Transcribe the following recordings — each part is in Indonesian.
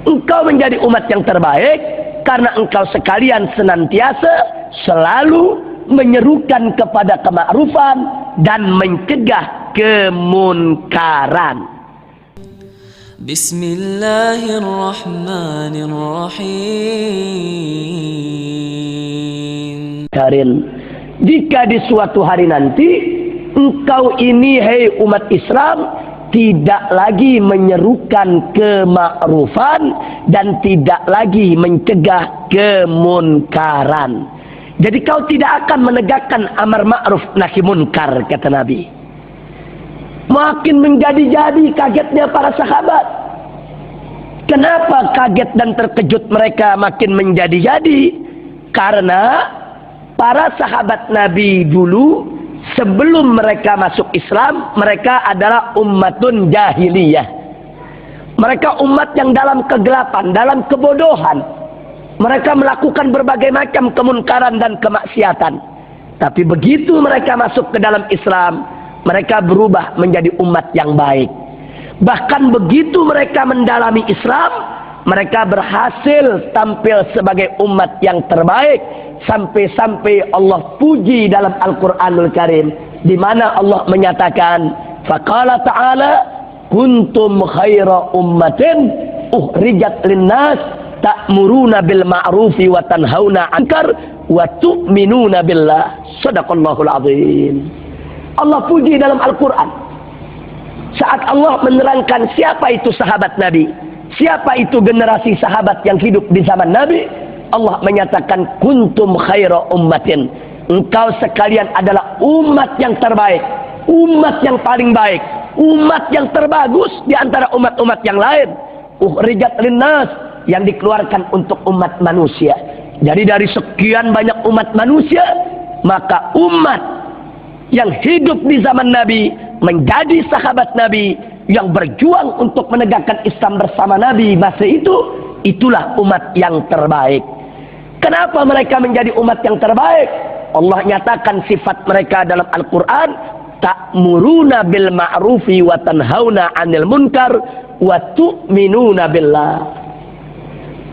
Engkau menjadi umat yang terbaik karena engkau sekalian senantiasa selalu menyerukan kepada kema'rufan dan mencegah kemunkaran. Bismillahirrahmanirrahim. Jika di suatu hari nanti engkau ini, hei umat Islam, tidak lagi menyerukan kema'rufan dan tidak lagi mencegah kemunkaran. Jadi kau tidak akan menegakkan amar ma'ruf nahi munkar, kata Nabi. Makin menjadi-jadi kagetnya para sahabat. Kenapa kaget dan terkejut mereka makin menjadi-jadi? Karena para sahabat Nabi dulu, sebelum mereka masuk Islam, mereka adalah ummatun jahiliyah. Mereka umat yang dalam kegelapan, dalam kebodohan. Mereka melakukan berbagai macam kemunkaran dan kemaksiatan. Tapi begitu mereka masuk ke dalam Islam, mereka berubah menjadi umat yang baik. Bahkan begitu mereka mendalami Islam, mereka berhasil tampil sebagai umat yang terbaik. Sampai-sampai Allah puji dalam Al-Quranul Karim, di mana Allah menyatakan, faqala ta'ala kuntum khaira ummatin uhrijat linnas ta'muruna bil ma'rufi wa tanhauna 'anil munkar wa tu'minuna billah. Shadaqallahul azim. Allah puji dalam Al-Quran saat Allah menerangkan siapa itu sahabat Nabi, siapa itu generasi sahabat yang hidup di zaman Nabi. Allah menyatakan kuntum khaira ummatin, engkau sekalian adalah umat yang terbaik, umat yang paling baik, umat yang terbagus di antara umat-umat yang lain. Uhrijat linnas, yang dikeluarkan untuk umat manusia. Jadi dari sekian banyak umat manusia, maka umat yang hidup di zaman Nabi menjadi sahabat Nabi yang berjuang untuk menegakkan Islam bersama Nabi masa itu, itulah umat yang terbaik. Kenapa mereka menjadi umat yang terbaik? Allah nyatakan sifat mereka dalam Al-Quran, ta'muruna bil ma'rufi wa tanhauna 'anil munkar wa tu'minuna billah.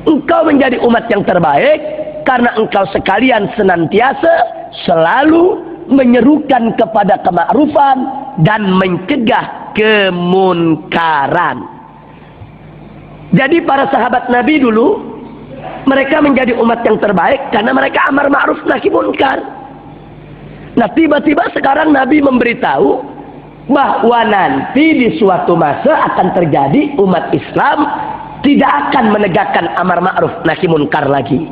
Engkau menjadi umat yang terbaik karena engkau sekalian senantiasa selalu menyerukan kepada kema'rufan dan mencegah kemunkaran. Jadi para sahabat Nabi dulu, mereka menjadi umat yang terbaik karena mereka amar ma'ruf nahi munkar. Nah, tiba-tiba sekarang Nabi memberitahu bahwa nanti di suatu masa akan terjadi umat Islam tidak akan menegakkan amar ma'ruf nahi munkar lagi.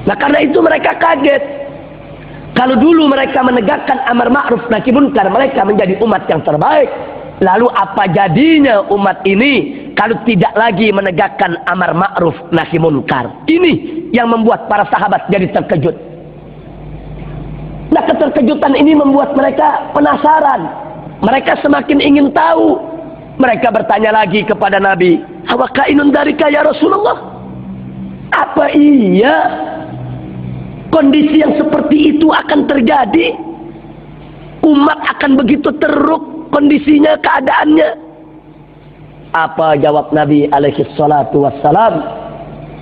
Nah, karena itu mereka kaget. Kalau dulu mereka menegakkan amar ma'ruf nahi munkar, mereka menjadi umat yang terbaik. Lalu apa jadinya umat ini kalau tidak lagi menegakkan amar ma'ruf nahi munkar? Ini yang membuat para sahabat jadi terkejut. Nah, keterkejutan ini membuat mereka penasaran. Mereka semakin ingin tahu. Mereka bertanya lagi kepada Nabi, "Awa kainun darika ya Rasulullah?" Apa iya kondisi yang seperti itu akan terjadi? Umat akan begitu teruk kondisinya, keadaannya? Apa jawab Nabi alaihi salatu wassalam?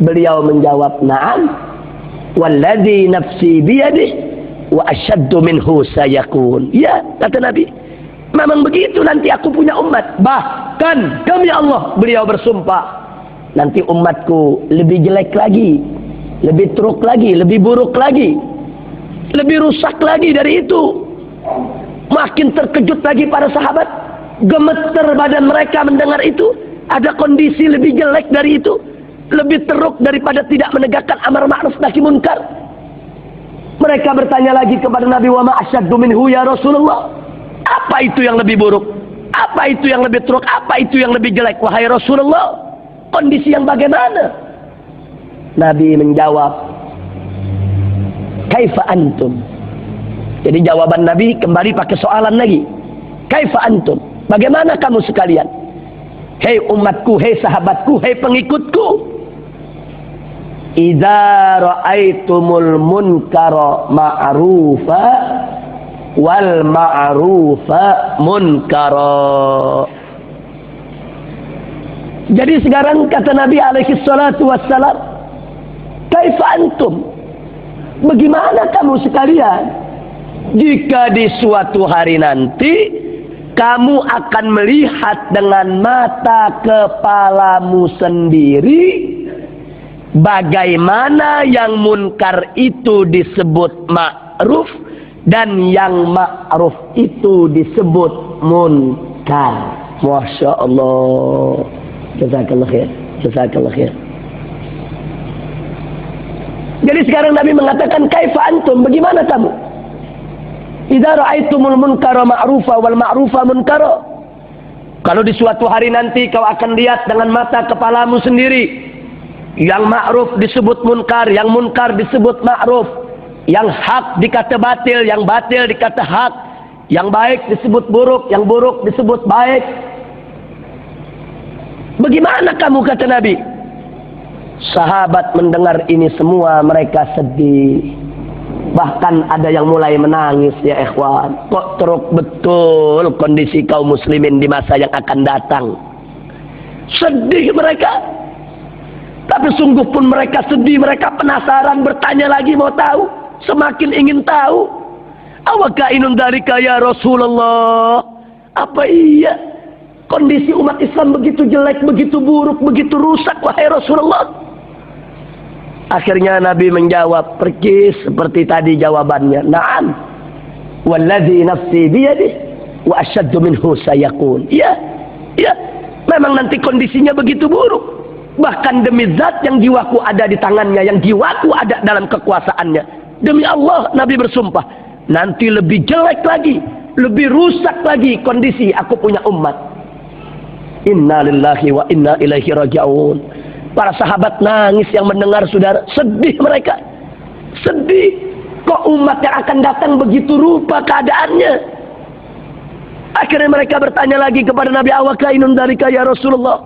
Beliau menjawab, "Na'am, walladzi nafsi biyadihi wa asyaddu minhu sayakun." Ya, kata Nabi, memang begitu nanti aku punya umat. Bahkan demi Allah, beliau bersumpah, nanti umatku lebih jelek lagi, lebih teruk lagi, lebih buruk lagi, lebih rusak lagi dari itu. Makin terkejut lagi para sahabat, gemeter badan mereka mendengar itu. Ada kondisi lebih jelek dari itu, lebih teruk daripada tidak menegakkan amar ma'ruf nahi munkar. Mereka bertanya lagi kepada Nabi, "Wa ma asyaddu minhu ya Rasulullah?" Apa itu yang lebih buruk? Apa itu yang lebih teruk? Apa itu yang lebih jelek, wahai Rasulullah? Kondisi yang bagaimana? Nabi menjawab, "Kaifa antum?" Jadi jawaban Nabi kembali pakai soalan lagi. Kaifa antum? Bagaimana kamu sekalian? Hei umatku, hei sahabatku, hei pengikutku. Idza ra'aitumul munkara ma'rufa wal ma'rufa munkara. Jadi sekarang kata Nabi alaihi salatu wassalam, kaifa antum? Bagaimana kamu sekalian? Jika di suatu hari nanti kamu akan melihat dengan mata kepalamu sendiri bagaimana yang munkar itu disebut ma'ruf dan yang ma'ruf itu disebut munkar. Masya Allah. Jazakallah khair. Jazakallah khair. Jadi sekarang Nabi mengatakan, kaifa antum? Bagaimana kamu? Idza ra'aitumul munkara ma'rufa wal ma'rufa munkara. Kalau di suatu hari nanti kau akan lihat dengan mata kepalamu sendiri, yang ma'ruf disebut munkar, yang munkar disebut ma'ruf, yang hak dikata batil, yang batil dikata hak, yang baik disebut buruk, yang buruk disebut baik. Bagaimana kamu, kata Nabi? Sahabat mendengar ini semua mereka sedih. Bahkan ada yang mulai menangis, ya ikhwan. Kok teruk betul kondisi kaum muslimin di masa yang akan datang. Sedih mereka. Tapi sungguh pun mereka sedih, mereka penasaran, bertanya lagi, mau tahu. Semakin ingin tahu. Awakainun dzalika ya Rasulullah. Apa iya kondisi umat Islam begitu jelek, begitu buruk, begitu rusak, wahai Rasulullah? Akhirnya Nabi menjawab persis seperti tadi jawabannya. Naam. Walladzi nafsi biyadihi wa asyaddu minhu sayakun. Ya, ya. Memang nanti kondisinya begitu buruk. Bahkan demi zat yang jiwaku ada di tangannya, yang jiwaku ada dalam kekuasaannya. Demi Allah, Nabi bersumpah, nanti lebih jelek lagi, lebih rusak lagi kondisi aku punya umat. Inna lillahi wa inna ilaihi raji'un. Para sahabat nangis yang mendengar, saudara. Sedih mereka. Sedih. Kok umat yang akan datang begitu rupa keadaannya? Akhirnya mereka bertanya lagi kepada Nabi, awakainun dzalika ya Rasulullah.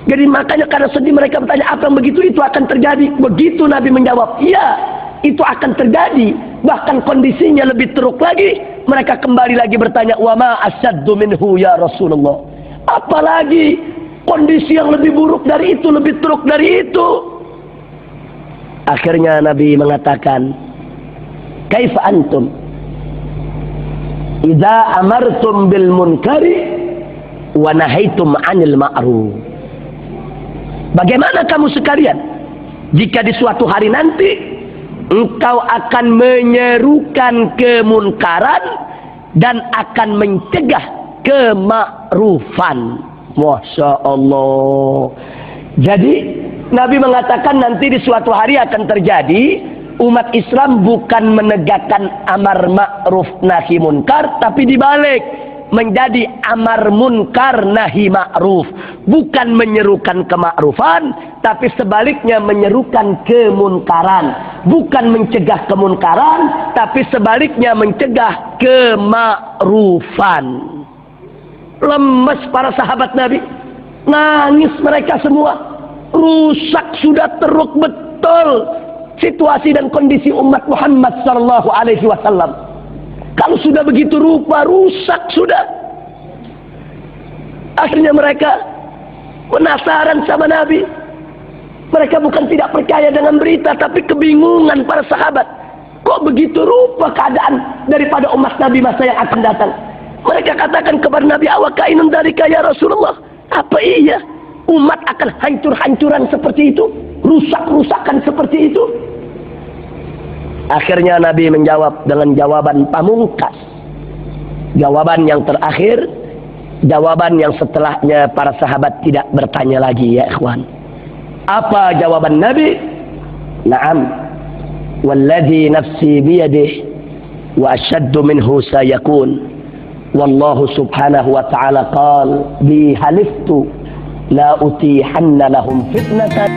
Jadi makanya karena sedih mereka bertanya, apa yang begitu itu akan terjadi? Begitu Nabi menjawab, iya, itu akan terjadi. Bahkan kondisinya lebih teruk lagi. Mereka kembali lagi bertanya, wa ma asyaddu minhu ya Rasulullah. Apalagi kondisi yang lebih buruk dari itu, lebih teruk dari itu. Akhirnya Nabi mengatakan, kaifa antum idza amartum bil munkari wa nahaitum 'anil ma'ruf. Bagaimana kamu sekalian jika di suatu hari nanti engkau akan menyerukan kemunkaran dan akan mencegah kemakruffan? Masya Allah. Jadi Nabi mengatakan nanti di suatu hari akan terjadi umat Islam bukan menegakkan amar ma'ruf nahi munkar, tapi dibalik menjadi amar munkar nahi ma'ruf. Bukan menyerukan kemakrufan, tapi sebaliknya menyerukan kemunkaran. Bukan mencegah kemunkaran, tapi sebaliknya mencegah kemakrufan. Lemes para sahabat Nabi, nangis mereka semua. Rusak, sudah teruk betul situasi dan kondisi umat Muhammad sallallahu alaihi wasallam. Kalau sudah begitu rupa, rusak sudah. Akhirnya mereka penasaran sama Nabi. Mereka bukan tidak percaya dengan berita, tapi kebingungan para sahabat. Kok begitu rupa keadaan daripada umat Nabi masa yang akan datang? Mereka katakan kepada Nabi, awakainun dzalika ya Rasulullah. Apa iya umat akan hancur-hancuran seperti itu? Rusak-rusakan seperti itu? Akhirnya Nabi menjawab dengan jawaban pamungkas. Jawaban yang terakhir, jawaban yang setelahnya para sahabat tidak bertanya lagi, ya ikhwan. Apa jawaban Nabi? Naam. Walladzi nafsi biyadihi wa asyaddu minhu sayakun. Wallahu subhanahu wa ta'ala qal bi haliftu la utihanna lahum fitnatan